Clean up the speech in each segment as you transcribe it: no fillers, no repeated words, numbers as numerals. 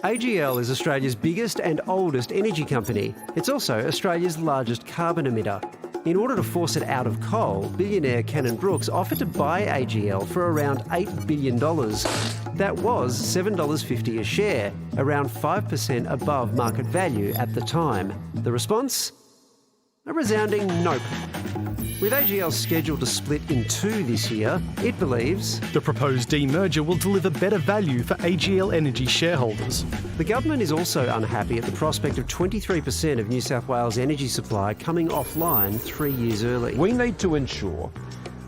AGL is Australia's biggest and oldest energy company. It's also Australia's largest carbon emitter. In order to force it out of coal, billionaire Cannon-Brookes offered to buy AGL for around $8 billion. That was $7.50 a share, around 5% above market value at the time. The response? A resounding nope. With AGL scheduled to split in two this year, it believes the proposed demerger will deliver better value for AGL Energy shareholders. The government is also unhappy at the prospect of 23% of New South Wales energy supply coming offline 3 years early. We need to ensure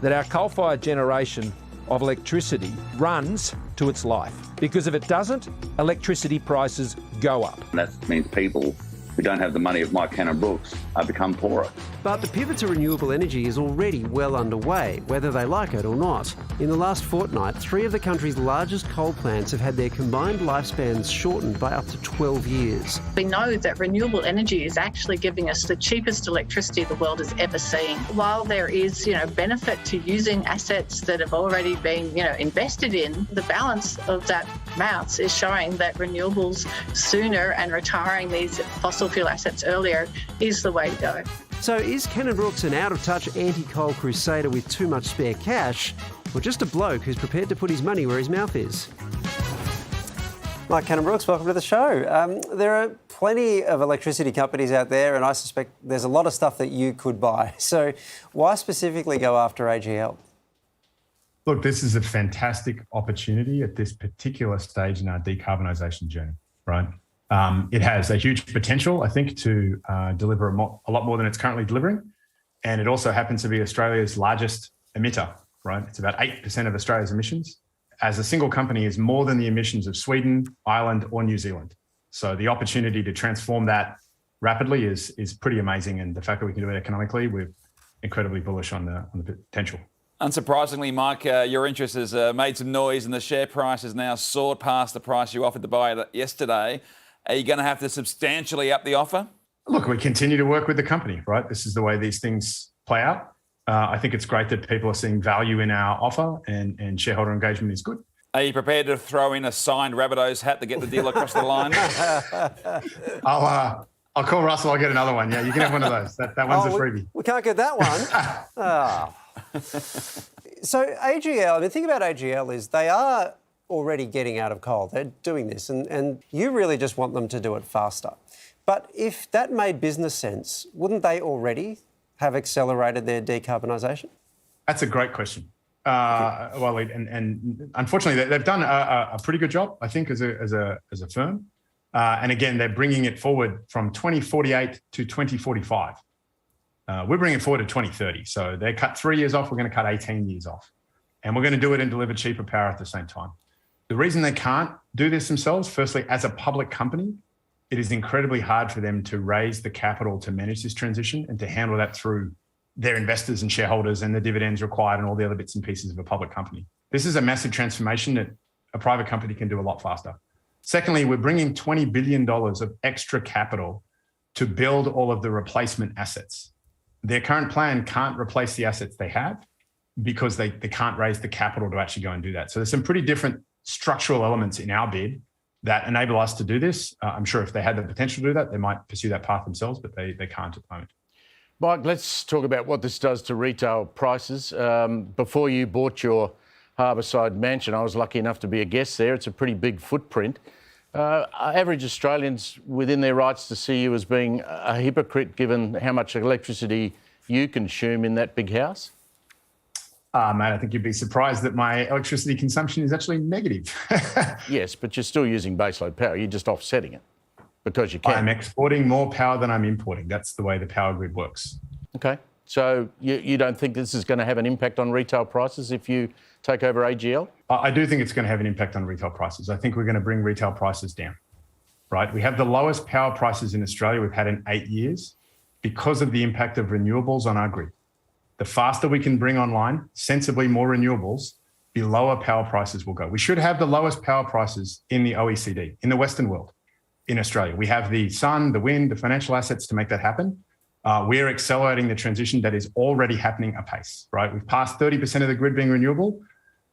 that our coal-fired generation of electricity runs to its life, because if it doesn't, electricity prices go up. That means people who don't have the money of Mike Cannon-Brookes become poorer. But the pivot to renewable energy is already well underway, whether they like it or not. In the last fortnight, 3 of the country's largest coal plants have had their combined lifespans shortened by up to 12 years. We know that renewable energy is actually giving us the cheapest electricity the world has ever seen. While there is, benefit to using assets that have already been, invested in, the balance of that maths is showing that renewables sooner and retiring these fossil fuel assets earlier is the way to go. So is Cannon-Brookes an out-of-touch anti-coal crusader with too much spare cash, or just a bloke who's prepared to put his money where his mouth is? Mike Cannon-Brookes, welcome to the show. There are plenty of electricity companies out there, and I suspect there's a lot of stuff that you could buy. So why specifically go after AGL? Look, this is a fantastic opportunity at this particular stage in our decarbonisation journey, right? It has a huge potential, I think, to deliver a lot more than it's currently delivering. And it also happens to be Australia's largest emitter, right? It's about 8% of Australia's emissions. As a single company, is more than the emissions of Sweden, Ireland, or New Zealand. So the opportunity to transform that rapidly is pretty amazing. And the fact that we can do it economically, we're incredibly bullish on the potential. Unsurprisingly, Mike, your interest has made some noise and the share price has now soared past the price you offered to buy it yesterday. Are you going to have to substantially up the offer? Look, we continue to work with the company, right? This is the way these things play out. I think it's great that people are seeing value in our offer and shareholder engagement is good. Are you prepared to throw in a signed Rabbitohs hat to get the deal across the line? I'll call Russell, I'll get another one. Yeah, you can have one of those. That one's a freebie. We can't get that one. So AGL, the thing about AGL is they are already getting out of coal. They're doing this and you really just want them to do it faster. But if that made business sense, wouldn't they already have accelerated their decarbonisation? That's a great question. And unfortunately, they've done a pretty good job, I think, as a firm. And again, they're bringing it forward from 2048 to 2045. We're bringing it forward to 2030. So they cut 3 years off. We're going to cut 18 years off. And we're going to do it and deliver cheaper power at the same time. The reason they can't do this themselves, firstly, as a public company, it is incredibly hard for them to raise the capital to manage this transition and to handle that through their investors and shareholders and the dividends required and all the other bits and pieces of a public company. This is a massive transformation that a private company can do a lot faster. Secondly, we're bringing $20 billion of extra capital to build all of the replacement assets. Their current plan can't replace the assets they have because they can't raise the capital to actually go and do that. So there's some pretty different structural elements in our bid that enable us to do this. I'm sure if they had the potential to do that, they might pursue that path themselves, but they can't at the moment. Mike, let's talk about what this does to retail prices. Before you bought your Harbourside mansion, I was lucky enough to be a guest there. It's a pretty big footprint. Are average Australians within their rights to see you as being a hypocrite given how much electricity you consume in that big house? Mate, I think you'd be surprised that my electricity consumption is actually negative. Yes, but you're still using baseload power. You're just offsetting it because you can. I'm exporting more power than I'm importing. That's the way the power grid works. Okay. So you don't think this is going to have an impact on retail prices if you take over AGL? I do think it's going to have an impact on retail prices. I think we're going to bring retail prices down, right? We have the lowest power prices in Australia we've had in 8 years because of the impact of renewables on our grid. The faster we can bring online sensibly more renewables, the lower power prices will go. We should have the lowest power prices in the OECD, in the Western world, in Australia. We have the sun, the wind, the financial assets to make that happen. We're accelerating the transition that is already happening apace, right? We've passed 30% of the grid being renewable.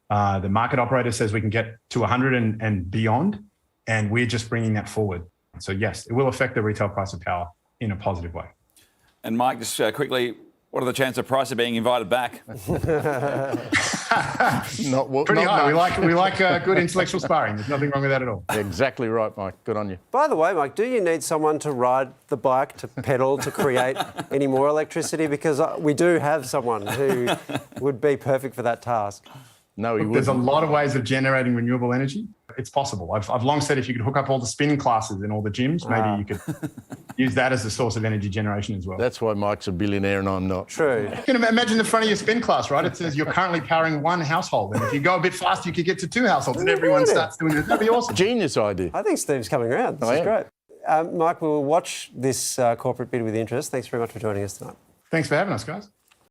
The market operator says we can get to 100 and beyond. And we're just bringing that forward. So yes, it will affect the retail price of power in a positive way. And Mike, just quickly, what are the chances of Price being invited back? Pretty high. We like good intellectual sparring. There's nothing wrong with that at all. Exactly right, Mike. Good on you. By the way, Mike, do you need someone to ride the bike, to pedal, to create any more electricity? Because we do have someone who would be perfect for that task. No, he wouldn't. There's a lot of ways of generating renewable energy. It's possible. I've long said if you could hook up all the spin classes in all the gyms, maybe you could use that as a source of energy generation as well. That's why Mike's a billionaire and I'm not. True. You can imagine the front of your spin class, right? It says you're currently powering one household. And if you go a bit faster, you could get to two households and everyone starts doing it. That'd be awesome. Genius idea. I think Steve's coming around. This is great. Mike, we'll watch this corporate bid with interest. Thanks very much for joining us tonight. Thanks for having us, guys.